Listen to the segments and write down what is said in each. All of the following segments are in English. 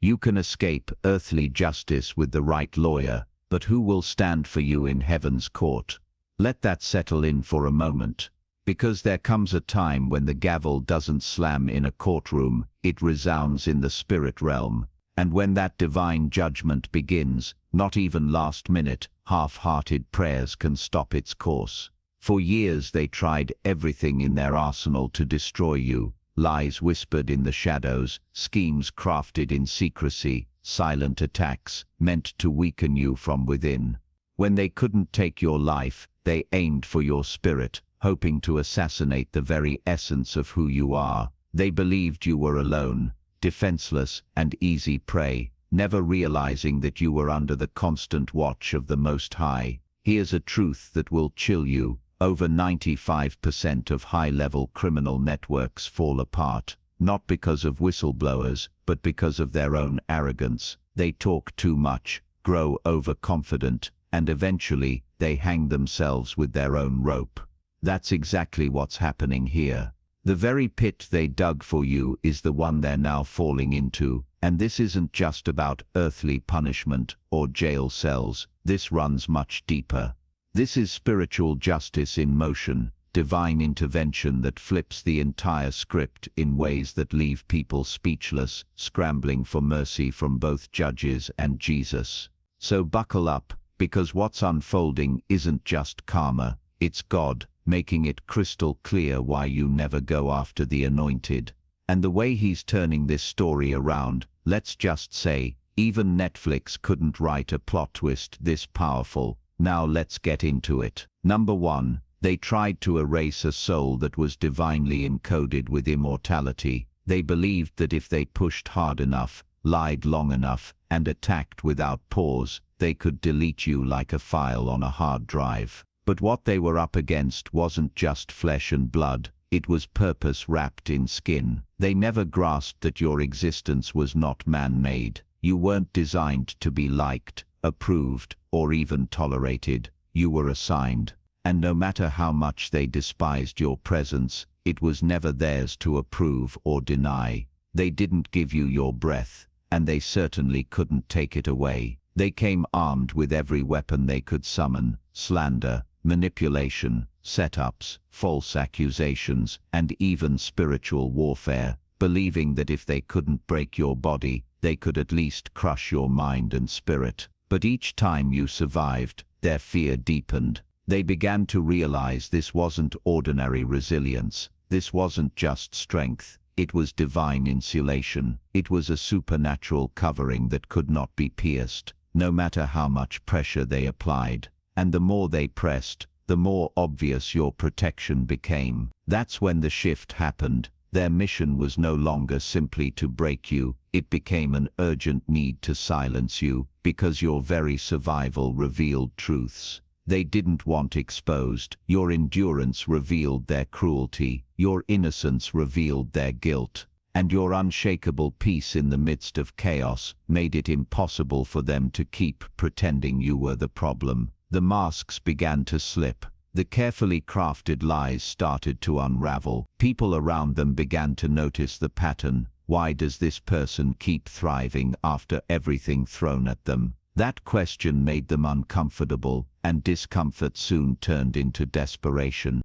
You can escape earthly justice with the right lawyer, but who will stand for you in heaven's court? Let that settle in for a moment. Because there comes a time when the gavel doesn't slam in a courtroom, it resounds in the spirit realm. And when that divine judgment begins, not even last-minute, half-hearted prayers can stop its course. For years they tried everything in their arsenal to destroy you. Lies whispered in the shadows, schemes crafted in secrecy, silent attacks meant to weaken you from within. When they couldn't take your life, they aimed for your spirit, hoping to assassinate the very essence of who you are. They believed you were alone, defenseless and easy prey, never realizing that you were under the constant watch of the Most High. Here's a truth that will chill you. Over 95% of high-level criminal networks fall apart, not because of whistleblowers, but because of their own arrogance. They talk too much, grow overconfident, and eventually they hang themselves with their own rope. That's exactly what's happening here. The very pit they dug for you is the one they're now falling into, and this isn't just about earthly punishment or jail cells. This runs much deeper. This is spiritual justice in motion, divine intervention that flips the entire script in ways that leave people speechless, scrambling for mercy from both judges and Jesus. So buckle up, because what's unfolding isn't just karma, it's God, making it crystal clear why you never go after the anointed. And the way he's turning this story around, let's just say, even Netflix couldn't write a plot twist this powerful. Now let's get into it. Number 1. They tried to erase a soul that was divinely encoded with immortality. They believed that if they pushed hard enough, lied long enough, and attacked without pause, they could delete you like a file on a hard drive. But what they were up against wasn't just flesh and blood, it was purpose wrapped in skin. They never grasped that your existence was not man-made. You weren't designed to be liked, approved, or even tolerated. You were assigned. And no matter how much they despised your presence, it was never theirs to approve or deny. They didn't give you your breath, and they certainly couldn't take it away. They came armed with every weapon they could summon: slander, manipulation, setups, false accusations, and even spiritual warfare, believing that if they couldn't break your body, they could at least crush your mind and spirit. But each time you survived, their fear deepened. They began to realize this wasn't ordinary resilience. This wasn't just strength. It was divine insulation. It was a supernatural covering that could not be pierced, no matter how much pressure they applied. And the more they pressed, the more obvious your protection became. That's when the shift happened. Their mission was no longer simply to break you. It became an urgent need to silence you, because your very survival revealed truths they didn't want exposed. Your endurance revealed their cruelty, your innocence revealed their guilt, and your unshakable peace in the midst of chaos made it impossible for them to keep pretending you were the problem. The masks began to slip. The carefully crafted lies started to unravel. People around them began to notice the pattern. Why does this person keep thriving after everything thrown at them? That question made them uncomfortable, and discomfort soon turned into desperation.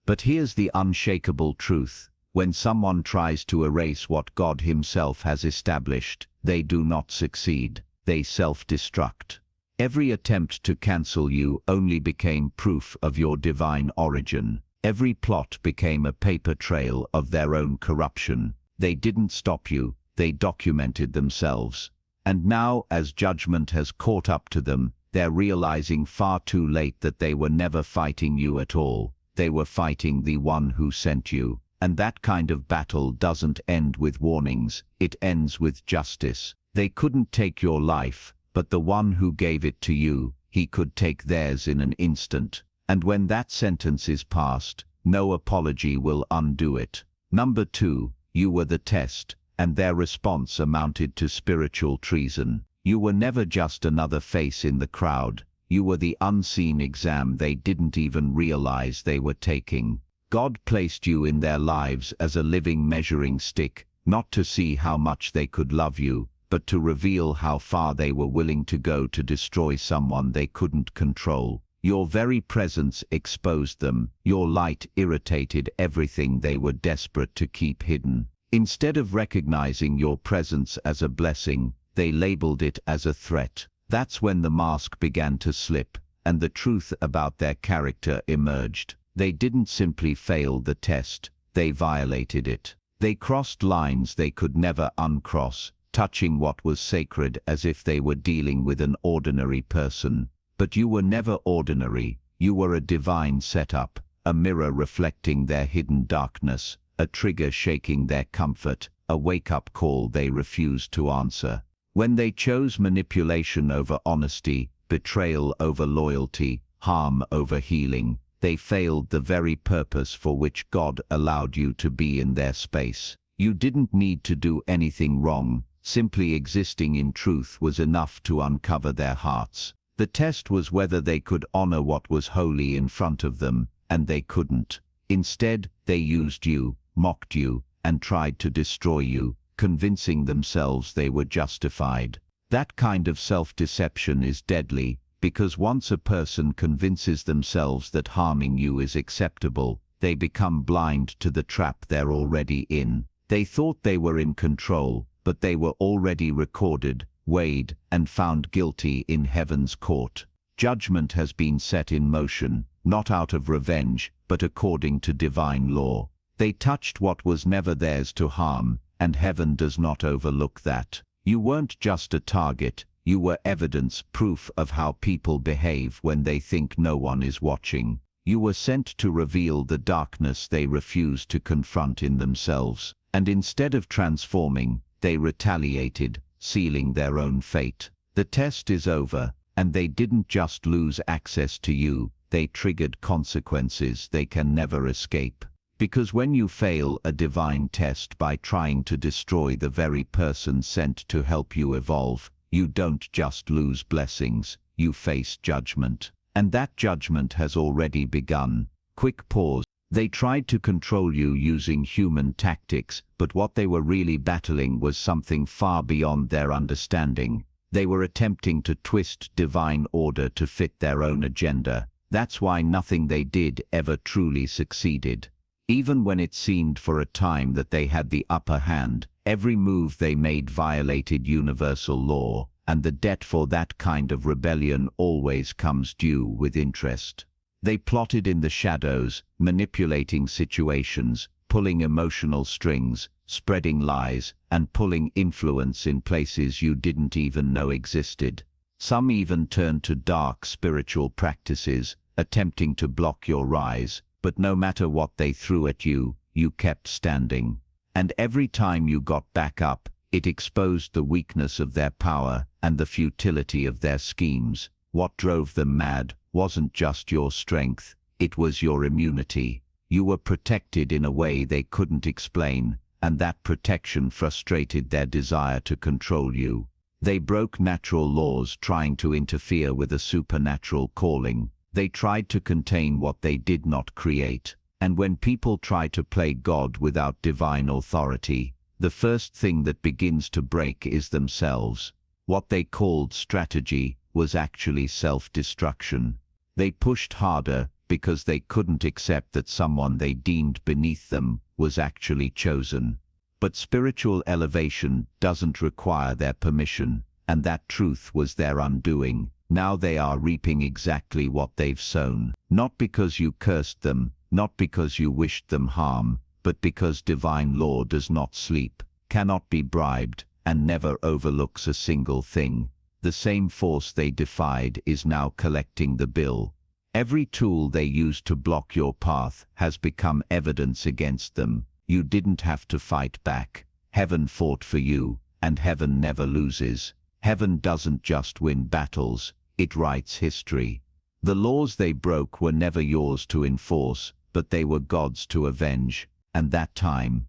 But here's the unshakable truth. When someone tries to erase what God himself has established, they do not succeed. They self-destruct. Every attempt to cancel you only became proof of your divine origin. Every plot became a paper trail of their own corruption. They didn't stop you, they documented themselves. And now, as judgment has caught up to them, they're realizing far too late that they were never fighting you at all. They were fighting the one who sent you. And that kind of battle doesn't end with warnings, it ends with justice. They couldn't take your life, but the one who gave it to you, he could take theirs in an instant. And when that sentence is passed, no apology will undo it. Number 2, you were the test, and their response amounted to spiritual treason. You were never just another face in the crowd. You were the unseen exam they didn't even realize they were taking. God placed you in their lives as a living measuring stick, not to see how much they could love you, but to reveal how far they were willing to go to destroy someone they couldn't control. Your very presence exposed them. Your light irritated everything they were desperate to keep hidden. Instead of recognizing your presence as a blessing, they labeled it as a threat. That's when the mask began to slip, and the truth about their character emerged. They didn't simply fail the test, they violated it. They crossed lines they could never uncross, touching what was sacred as if they were dealing with an ordinary person. But you were never ordinary. You were a divine setup, a mirror reflecting their hidden darkness, a trigger shaking their comfort, a wake-up call they refused to answer. When they chose manipulation over honesty, betrayal over loyalty, harm over healing, they failed the very purpose for which God allowed you to be in their space. You didn't need to do anything wrong. Simply existing in truth was enough to uncover their hearts. The test was whether they could honor what was holy in front of them, and they couldn't. Instead, they used you, mocked you, and tried to destroy you, convincing themselves they were justified. That kind of self-deception is deadly, because once a person convinces themselves that harming you is acceptable, they become blind to the trap they're already in. They thought they were in control, but they were already recorded, weighed, and found guilty in heaven's court. Judgment has been set in motion, not out of revenge, but according to divine law. They touched what was never theirs to harm, and heaven does not overlook that. You weren't just a target, you were evidence, proof of how people behave when they think no one is watching. You were sent to reveal the darkness they refused to confront in themselves, and instead of transforming, they retaliated, sealing their own fate. The test is over, and they didn't just lose access to you, they triggered consequences they can never escape. Because when you fail a divine test by trying to destroy the very person sent to help you evolve, you don't just lose blessings, you face judgment. And that judgment has already begun. Quick pause. They tried to control you using human tactics, but what they were really battling was something far beyond their understanding. They were attempting to twist divine order to fit their own agenda. That's why nothing they did ever truly succeeded. Even when it seemed for a time that they had the upper hand, every move they made violated universal law, and the debt for that kind of rebellion always comes due with interest. They plotted in the shadows, manipulating situations, pulling emotional strings, spreading lies, and pulling influence in places you didn't even know existed. Some even turned to dark spiritual practices, attempting to block your rise, but no matter what they threw at you, you kept standing. And every time you got back up, it exposed the weakness of their power and the futility of their schemes. What drove them mad wasn't just your strength, it was your immunity. You were protected in a way they couldn't explain, and that protection frustrated their desire to control you. They broke natural laws trying to interfere with a supernatural calling. They tried to contain what they did not create. And when people try to play God without divine authority, the first thing that begins to break is themselves. What they called strategy was actually self-destruction. They pushed harder because they couldn't accept that someone they deemed beneath them was actually chosen. But spiritual elevation doesn't require their permission, and that truth was their undoing. Now they are reaping exactly what they've sown. Not because you cursed them, not because you wished them harm, but because divine law does not sleep, cannot be bribed, and never overlooks a single thing. The same force they defied is now collecting the bill. Every tool they used to block your path has become evidence against them. You didn't have to fight back. Heaven fought for you, and heaven never loses. Heaven doesn't just win battles, it writes history. The laws they broke were never yours to enforce, but they were God's to avenge. And that time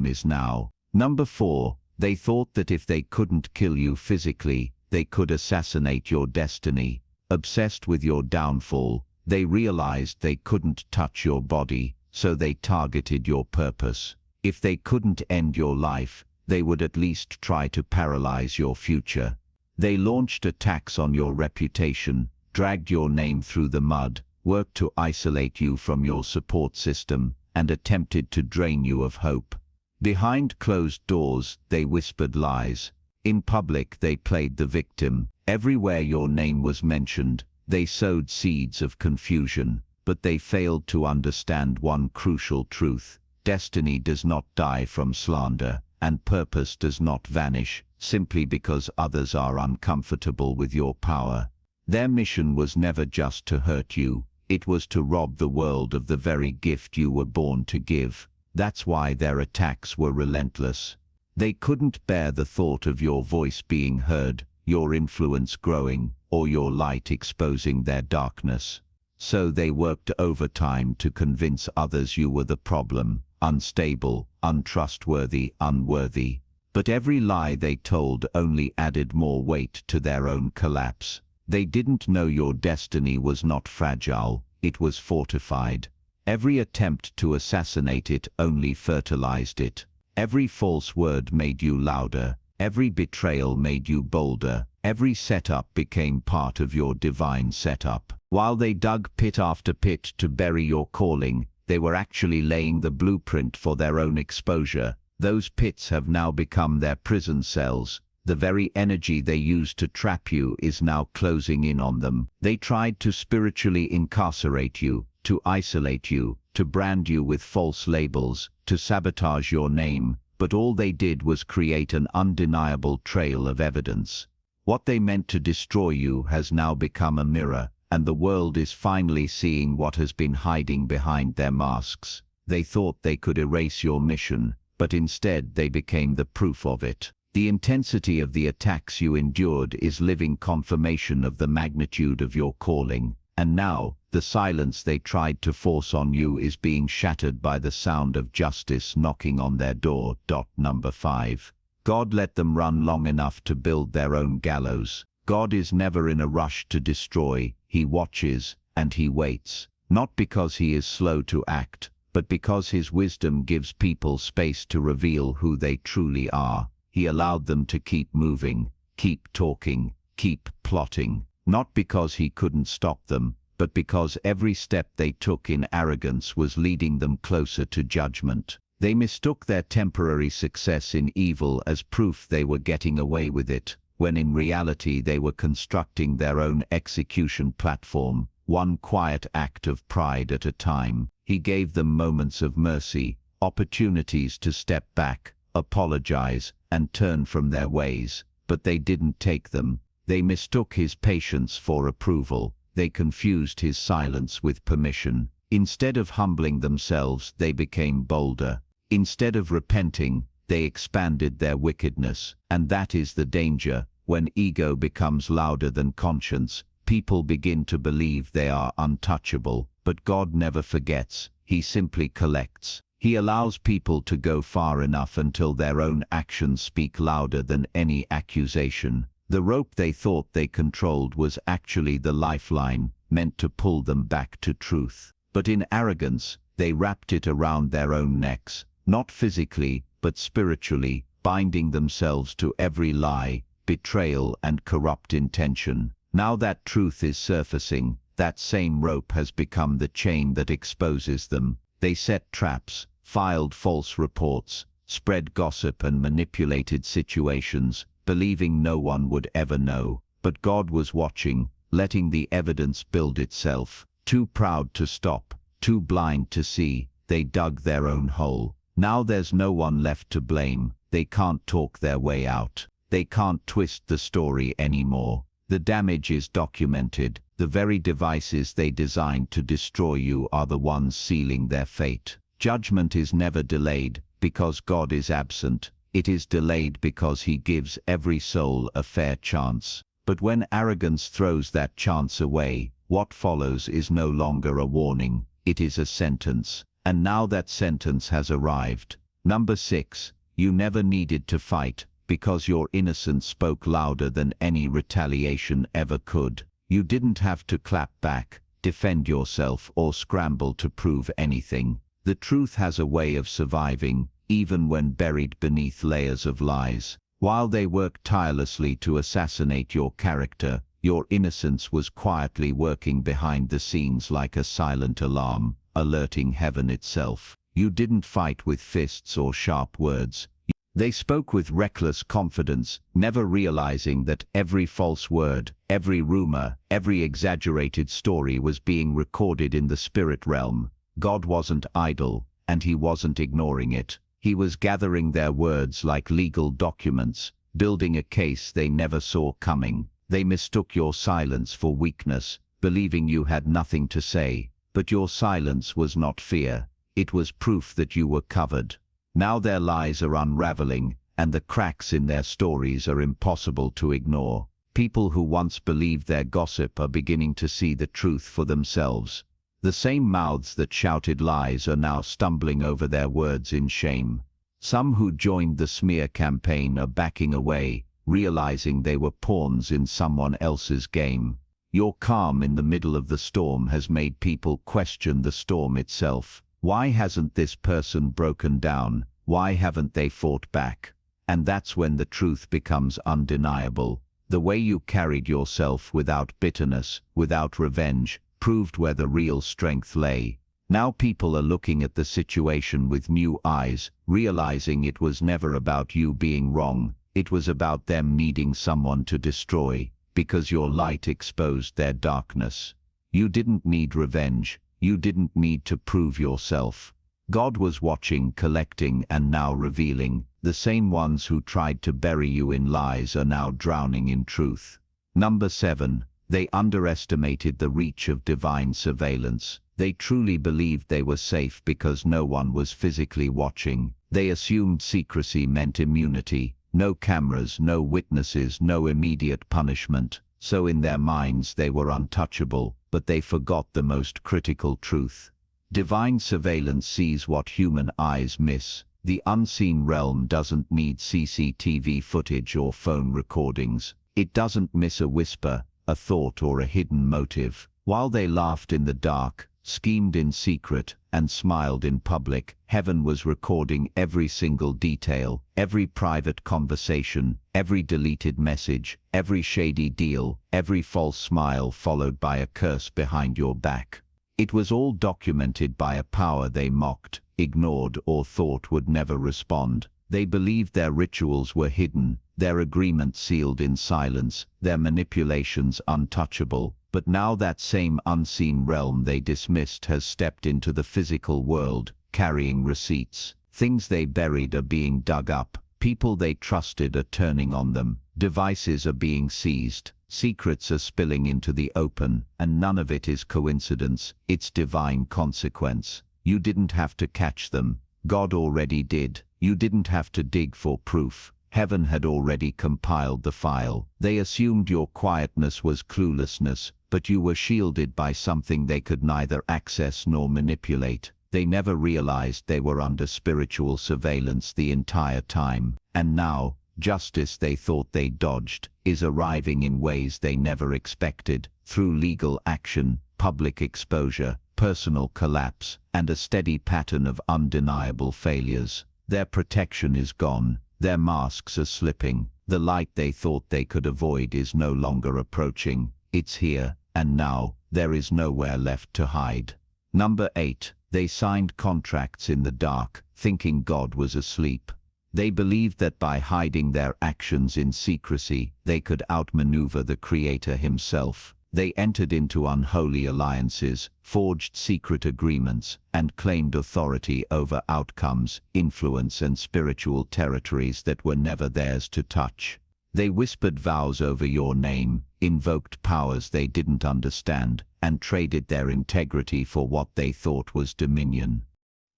is now. Number 4, they thought that if they couldn't kill you physically, they could assassinate your destiny. Obsessed with your downfall, they realized they couldn't touch your body, so they targeted your purpose. If they couldn't end your life, they would at least try to paralyze your future. They launched attacks on your reputation, dragged your name through the mud, worked to isolate you from your support system, and attempted to drain you of hope. Behind closed doors, they whispered lies. In public, they played the victim. Everywhere your name was mentioned, they sowed seeds of confusion, but they failed to understand one crucial truth. Destiny does not die from slander, and purpose does not vanish simply because others are uncomfortable with your power. Their mission was never just to hurt you, it was to rob the world of the very gift you were born to give. That's why their attacks were relentless. They couldn't bear the thought of your voice being heard, your influence growing, or your light exposing their darkness. So they worked overtime to convince others you were the problem, unstable, untrustworthy, unworthy. But every lie they told only added more weight to their own collapse. They didn't know your destiny was not fragile, it was fortified. Every attempt to assassinate it only fertilized it. Every false word made you louder. Every betrayal made you bolder. Every setup became part of your divine setup. While they dug pit after pit to bury your calling, they were actually laying the blueprint for their own exposure. Those pits have now become their prison cells. The very energy they used to trap you is now closing in on them. They tried to spiritually incarcerate you, to isolate you, to brand you with false labels, to sabotage your name, but all they did was create an undeniable trail of evidence. What they meant to destroy you has now become a mirror, and the world is finally seeing what has been hiding behind their masks. They thought they could erase your mission, but instead they became the proof of it. The intensity of the attacks you endured is living confirmation of the magnitude of your calling, and now, the silence they tried to force on you is being shattered by the sound of justice knocking on their door. Number 5. God let them run long enough to build their own gallows. God is never in a rush to destroy, he watches, and he waits. Not because he is slow to act, but because his wisdom gives people space to reveal who they truly are. He allowed them to keep moving, keep talking, keep plotting, not because he couldn't stop them, but because every step they took in arrogance was leading them closer to judgment. They mistook their temporary success in evil as proof they were getting away with it, when in reality they were constructing their own execution platform, one quiet act of pride at a time. He gave them moments of mercy, opportunities to step back, apologize, and turn from their ways, but they didn't take them. They mistook his patience for approval. They confused his silence with permission. Instead of humbling themselves, they became bolder. Instead of repenting, they expanded their wickedness. And that is the danger. When ego becomes louder than conscience, people begin to believe they are untouchable. But God never forgets. He simply collects. He allows people to go far enough until their own actions speak louder than any accusation. The rope they thought they controlled was actually the lifeline, meant to pull them back to truth. But in arrogance, they wrapped it around their own necks, not physically, but spiritually, binding themselves to every lie, betrayal, and corrupt intention. Now that truth is surfacing, that same rope has become the chain that exposes them. They set traps, filed false reports, spread gossip and manipulated situations, believing no one would ever know. But God was watching, letting the evidence build itself. Too proud to stop, too blind to see, they dug their own hole. Now there's no one left to blame. They can't talk their way out. They can't twist the story anymore. The damage is documented. The very devices they designed to destroy you are the ones sealing their fate. Judgment is never delayed because God is absent. It is delayed because he gives every soul a fair chance. But when arrogance throws that chance away, what follows is no longer a warning. It is a sentence. And now that sentence has arrived. Number 6. You never needed to fight because your innocence spoke louder than any retaliation ever could. You didn't have to clap back, defend yourself, or scramble to prove anything. The truth has a way of surviving, even when buried beneath layers of lies. While they worked tirelessly to assassinate your character, your innocence was quietly working behind the scenes like a silent alarm, alerting heaven itself. You didn't fight with fists or sharp words. They spoke with reckless confidence, never realizing that every false word, every rumor, every exaggerated story was being recorded in the spirit realm. God wasn't idle, and he wasn't ignoring it. He was gathering their words like legal documents, building a case they never saw coming. They mistook your silence for weakness, believing you had nothing to say. But your silence was not fear. It was proof that you were covered. Now their lies are unraveling, and the cracks in their stories are impossible to ignore. People who once believed their gossip are beginning to see the truth for themselves. The same mouths that shouted lies are now stumbling over their words in shame. Some who joined the smear campaign are backing away, realizing they were pawns in someone else's game. Your calm in the middle of the storm has made people question the storm itself. Why hasn't this person broken down? Why haven't they fought back? And that's when the truth becomes undeniable. The way you carried yourself without bitterness, without revenge, proved where the real strength lay. Now people are looking at the situation with new eyes, realizing it was never about you being wrong. It was about them needing someone to destroy, because your light exposed their darkness. You didn't need revenge. You didn't need to prove yourself. God was watching, collecting, and now revealing. The same ones who tried to bury you in lies are now drowning in truth. Number 7. They underestimated the reach of divine surveillance. They truly believed they were safe because no one was physically watching. They assumed secrecy meant immunity. No cameras, no witnesses, no immediate punishment. So in their minds they were untouchable, but they forgot the most critical truth. Divine surveillance sees what human eyes miss. The unseen realm doesn't need CCTV footage or phone recordings. It doesn't miss a whisper, a thought, or a hidden motive. While they laughed in the dark, schemed in secret, and smiled in public, heaven was recording every single detail, every private conversation, every deleted message, every shady deal, every false smile followed by a curse behind your back. It was all documented by a power they mocked, ignored, or thought would never respond. They believed their rituals were hidden, their agreements sealed in silence, their manipulations untouchable. But now that same unseen realm they dismissed has stepped into the physical world, carrying receipts. Things they buried are being dug up. People they trusted are turning on them. Devices are being seized. Secrets are spilling into the open, and none of it is coincidence. It's divine consequence. You didn't have to catch them. God already did. You didn't have to dig for proof. Heaven had already compiled the file. They assumed your quietness was cluelessness, but you were shielded by something they could neither access nor manipulate. They never realized they were under spiritual surveillance the entire time. And now, justice they thought they dodged is arriving in ways they never expected, through legal action, public exposure, personal collapse, and a steady pattern of undeniable failures. Their protection is gone. Their masks are slipping. The light they thought they could avoid is no longer approaching. It's here, and now, there is nowhere left to hide. Number 8. They signed contracts in the dark, thinking God was asleep. They believed that by hiding their actions in secrecy, they could outmaneuver the Creator himself. They entered into unholy alliances, forged secret agreements, and claimed authority over outcomes, influence, and spiritual territories that were never theirs to touch. They whispered vows over your name, invoked powers they didn't understand, and traded their integrity for what they thought was dominion.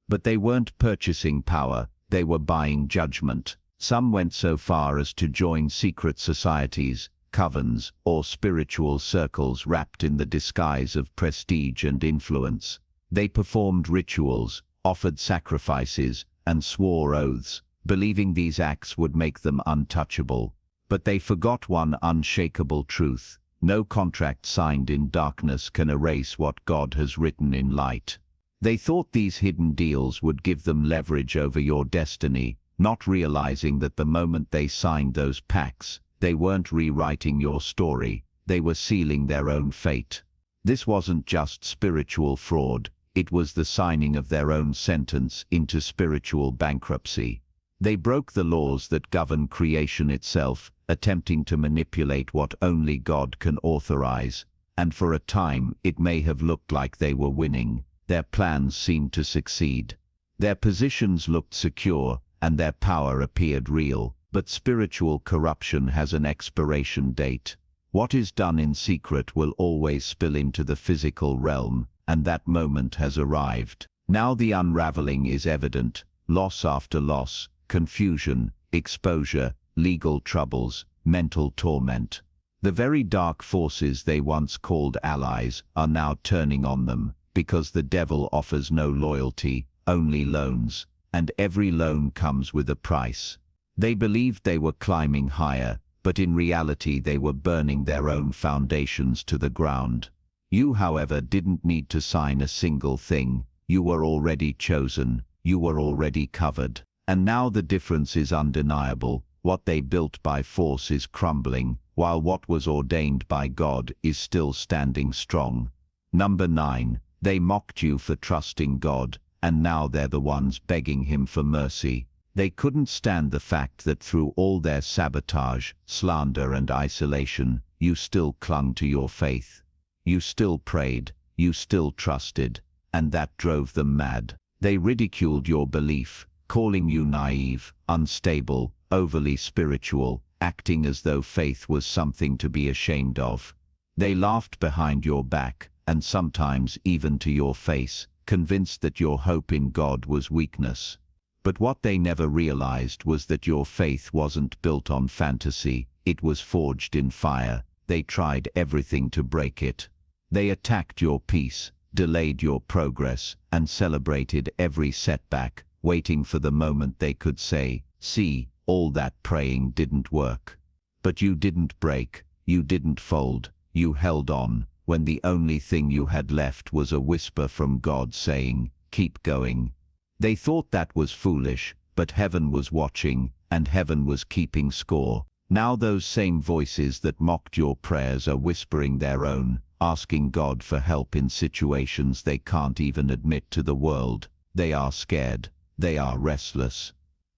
But they weren't purchasing power, they were buying judgment. Some went so far as to join secret societies, covens, or spiritual circles wrapped in the disguise of prestige and influence. They performed rituals, offered sacrifices, and swore oaths, believing these acts would make them untouchable. But they forgot one unshakable truth. No contract signed in darkness can erase what God has written in light. They thought these hidden deals would give them leverage over your destiny, not realizing that the moment they signed those pacts, they weren't rewriting your story, they were sealing their own fate. This wasn't just spiritual fraud, it was the signing of their own sentence into spiritual bankruptcy. They broke the laws that govern creation itself, attempting to manipulate what only God can authorize, and for a time it may have looked like they were winning. Their plans seemed to succeed. Their positions looked secure, and their power appeared real, but spiritual corruption has an expiration date. What is done in secret will always spill into the physical realm, and that moment has arrived. Now the unraveling is evident, loss after loss, confusion, exposure, legal troubles, mental torment. The very dark forces they once called allies are now turning on them, because the devil offers no loyalty, only loans, and every loan comes with a price. They believed they were climbing higher, but in reality they were burning their own foundations to the ground. You, however, didn't need to sign a single thing. You were already chosen, you were already covered. And now the difference is undeniable. What they built by force is crumbling, while what was ordained by God is still standing strong. Number 9. They mocked you for trusting God, and now they're the ones begging Him for mercy. They couldn't stand the fact that through all their sabotage, slander and isolation, you still clung to your faith. You still prayed, you still trusted, and that drove them mad. They ridiculed your belief, calling you naive, unstable, overly spiritual, acting as though faith was something to be ashamed of. They laughed behind your back, and sometimes even to your face, convinced that your hope in God was weakness. But what they never realized was that your faith wasn't built on fantasy, it was forged in fire. They tried everything to break it. They attacked your peace, delayed your progress, and celebrated every setback, waiting for the moment they could say, "See, all that praying didn't work." But you didn't break, you didn't fold, you held on, when the only thing you had left was a whisper from God saying, "Keep going." They thought that was foolish, but heaven was watching, and heaven was keeping score. Now those same voices that mocked your prayers are whispering their own, asking God for help in situations they can't even admit to the world. They are scared. They are restless.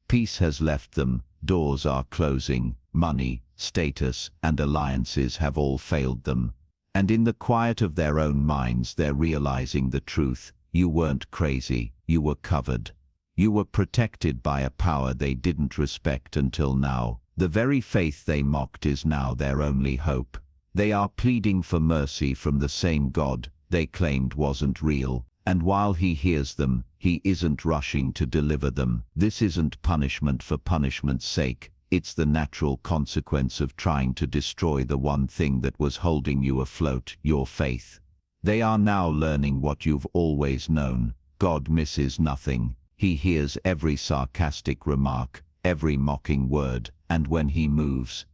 Peace has left them, doors are closing, money, status, and alliances have all failed them. And in the quiet of their own minds they're realizing the truth. You weren't crazy, you were covered. You were protected by a power they didn't respect until now. The very faith they mocked is now their only hope. They are pleading for mercy from the same God they claimed wasn't real, and while He hears them, He isn't rushing to deliver them. This isn't punishment for punishment's sake, it's the natural consequence of trying to destroy the one thing that was holding you afloat, your faith. They are now learning what you've always known. God misses nothing. He hears every sarcastic remark, every mocking word, and when He moves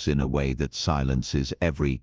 in a way that silences every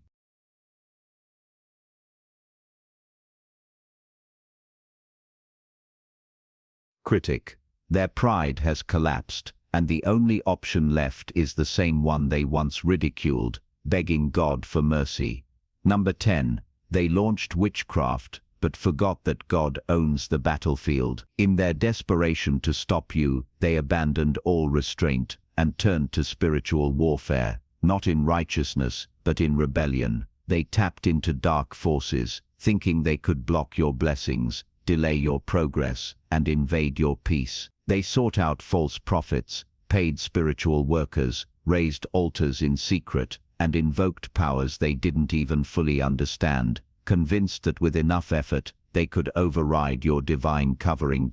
critic. Their pride has collapsed, and the only option left is the same one they once ridiculed, begging God for mercy. Number 10. They launched witchcraft, but forgot that God owns the battlefield. In their desperation to stop you, they abandoned all restraint and turned to spiritual warfare, not in righteousness, but in rebellion. They tapped into dark forces, thinking they could block your blessings, delay your progress, and invade your peace. They sought out false prophets, paid spiritual workers, raised altars in secret, and invoked powers they didn't even fully understand, convinced that with enough effort, they could override your divine covering.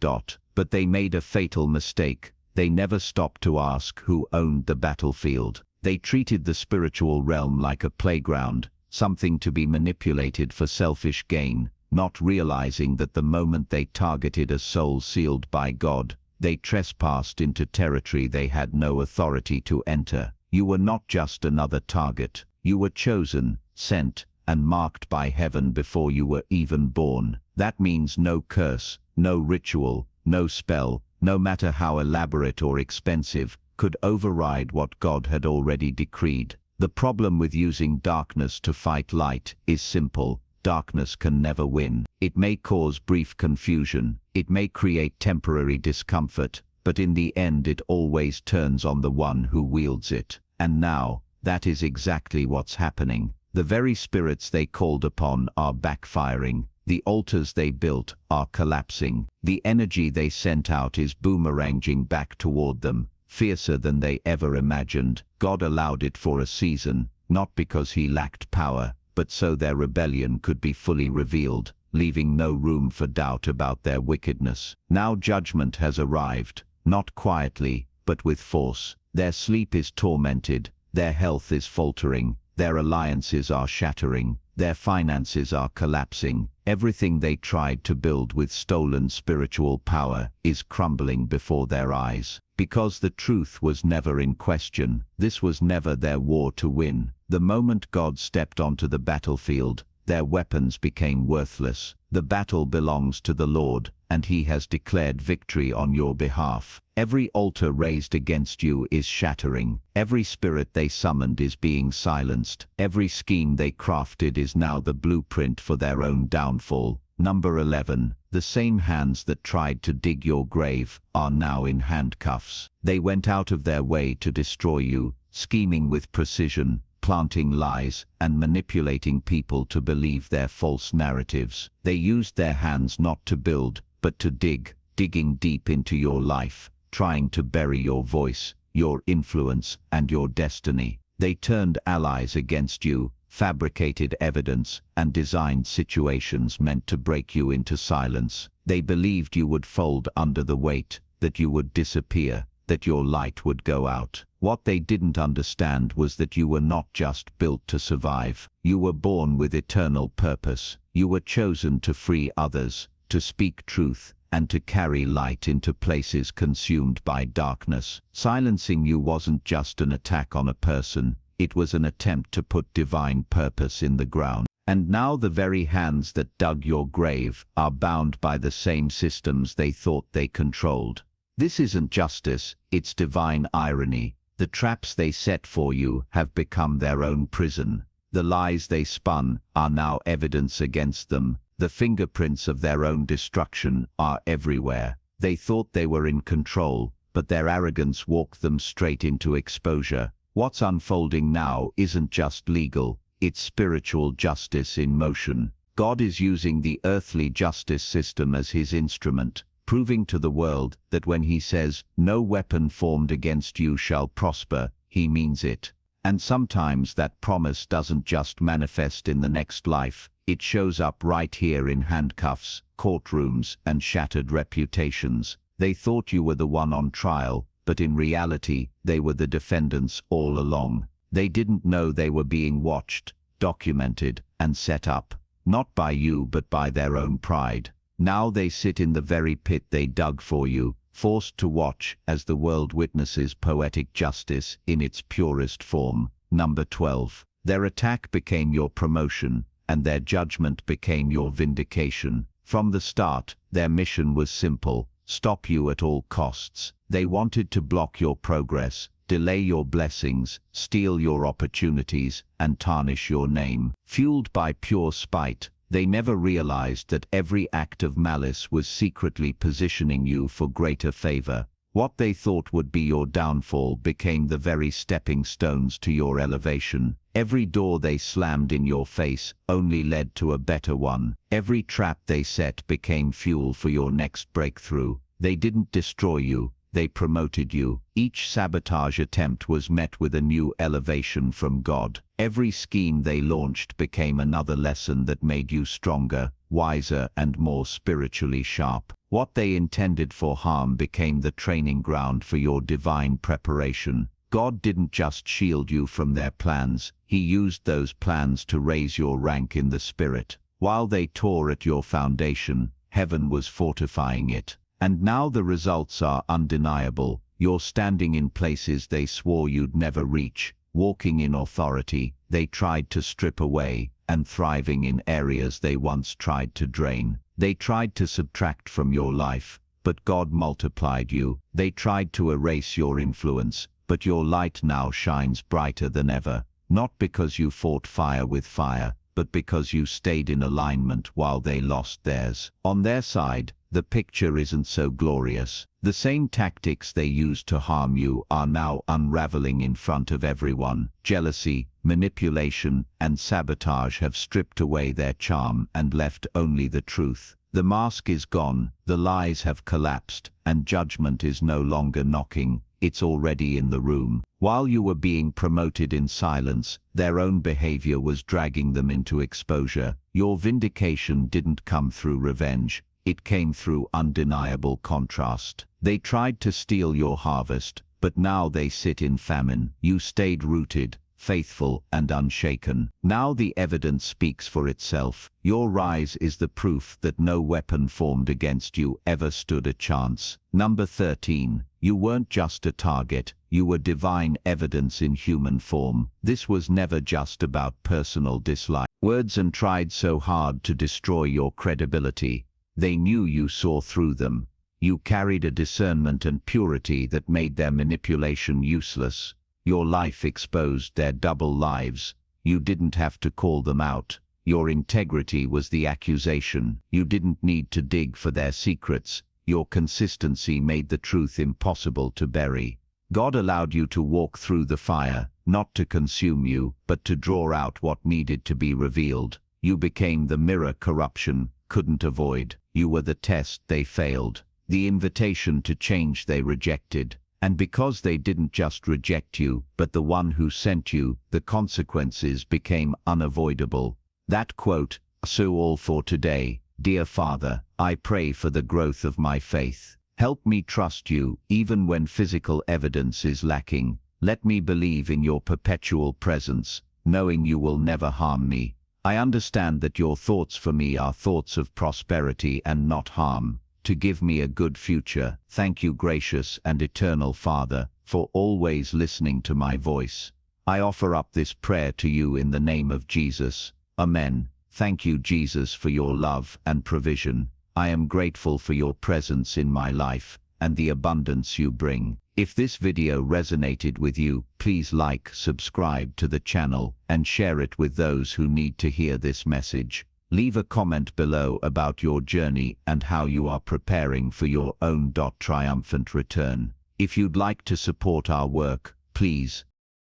But they made a fatal mistake. They never stopped to ask who owned the battlefield. They treated the spiritual realm like a playground, something to be manipulated for selfish gain, not realizing that the moment they targeted a soul sealed by God, they trespassed into territory they had no authority to enter. You were not just another target. You were chosen, sent, and marked by heaven before you were even born. That means no curse, no ritual, no spell, no matter how elaborate or expensive, could override what God had already decreed. The problem with using darkness to fight light is simple. Darkness can never win. It may cause brief confusion, it may create temporary discomfort, but in the end it always turns on the one who wields it. And now, that is exactly what's happening. The very spirits they called upon are backfiring. The altars they built are collapsing. The energy they sent out is boomeranging back toward them, fiercer than they ever imagined. God allowed it for a season, not because he lacked power, but so their rebellion could be fully revealed, leaving no room for doubt about their wickedness. Now judgment has arrived, not quietly, but with force. Their sleep is tormented, their health is faltering, their alliances are shattering, their finances are collapsing. Everything they tried to build with stolen spiritual power is crumbling before their eyes. Because the truth was never in question, this was never their war to win. The moment God stepped onto the battlefield, their weapons became worthless. The battle belongs to the Lord, and he has declared victory on your behalf. Every altar raised against you is shattering. Every spirit they summoned is being silenced. Every scheme they crafted is now the blueprint for their own downfall. Number 11. The same hands that tried to dig your grave are now in handcuffs. They went out of their way to destroy you, scheming with precision, planting lies, and manipulating people to believe their false narratives. They used their hands not to build, but to dig, digging deep into your life, trying to bury your voice, your influence, and your destiny. They turned allies against you, fabricated evidence, and designed situations meant to break you into silence. They believed you would fold under the weight, that you would disappear, that your light would go out. What they didn't understand was that you were not just built to survive. You were born with eternal purpose. You were chosen to free others, to speak truth, and to carry light into places consumed by darkness. Silencing you wasn't just an attack on a person, it was an attempt to put divine purpose in the ground. And now the very hands that dug your grave are bound by the same systems they thought they controlled. This isn't justice, it's divine irony. The traps they set for you have become their own prison. The lies they spun are now evidence against them. The fingerprints of their own destruction are everywhere. They thought they were in control, but their arrogance walked them straight into exposure. What's unfolding now isn't just legal, it's spiritual justice in motion. God is using the earthly justice system as his instrument, proving to the world that when he says, "No weapon formed against you shall prosper," he means it. And sometimes that promise doesn't just manifest in the next life, it shows up right here in handcuffs, courtrooms, and shattered reputations. They thought you were the one on trial, but in reality, they were the defendants all along. They didn't know they were being watched, documented, and set up, not by you but by their own pride. Now they sit in the very pit they dug for you, forced to watch as the world witnesses poetic justice in its purest form. Number 12. Their attack became your promotion, and their judgment became your vindication. From the start, their mission was simple: stop you at all costs. They wanted to block your progress, delay your blessings, steal your opportunities, and tarnish your name. Fueled by pure spite, they never realized that every act of malice was secretly positioning you for greater favor. What they thought would be your downfall became the very stepping stones to your elevation. Every door they slammed in your face only led to a better one. Every trap they set became fuel for your next breakthrough. They didn't destroy you, they promoted you. Each sabotage attempt was met with a new elevation from God. Every scheme they launched became another lesson that made you stronger, wiser, and more spiritually sharp. What they intended for harm became the training ground for your divine preparation. God didn't just shield you from their plans, he used those plans to raise your rank in the spirit. While they tore at your foundation, heaven was fortifying it. And now the results are undeniable. You're standing in places they swore you'd never reach, walking in authority they tried to strip away, and thriving in areas they once tried to drain. They tried to subtract from your life, but God multiplied you. They tried to erase your influence, but your light now shines brighter than ever. Not because you fought fire with fire, but because you stayed in alignment while they lost theirs. On their side, the picture isn't so glorious. The same tactics they used to harm you are now unraveling in front of everyone. Jealousy, manipulation, and sabotage have stripped away their charm and left only the truth. The mask is gone, the lies have collapsed, and judgment is no longer knocking. It's already in the room. While you were being promoted in silence, their own behavior was dragging them into exposure. Your vindication didn't come through revenge. It came through undeniable contrast. They tried to steal your harvest, but now they sit in famine. You stayed rooted, faithful, and unshaken. Now the evidence speaks for itself. Your rise is the proof that no weapon formed against you ever stood a chance. Number 13. You weren't just a target, you were divine evidence in human form. This was never just about personal dislike. Words and tried so hard to destroy your credibility. They knew you saw through them. You carried a discernment and purity that made their manipulation useless. Your life exposed their double lives. You didn't have to call them out. Your integrity was the accusation. You didn't need to dig for their secrets. Your consistency made the truth impossible to bury. God allowed you to walk through the fire, not to consume you, but to draw out what needed to be revealed. You became the mirror corruption couldn't avoid. You were the test they failed, the invitation to change they rejected. And because they didn't just reject you, but the one who sent you, the consequences became unavoidable. That quote, so all for today. Dear Father, I pray for the growth of my faith. Help me trust you, even when physical evidence is lacking. Let me believe in your perpetual presence, knowing you will never harm me. I understand that your thoughts for me are thoughts of prosperity and not harm, to give me a good future. Thank you, gracious and eternal Father, for always listening to my voice. I offer up this prayer to you in the name of Jesus. Amen. Thank you, Jesus, for your love and provision. I am grateful for your presence in my life and the abundance you bring. If this video resonated with you, please like, subscribe to the channel, and share it with those who need to hear this message. Leave a comment below about your journey and how you are preparing for your own triumphant return. If you'd like to support our work, please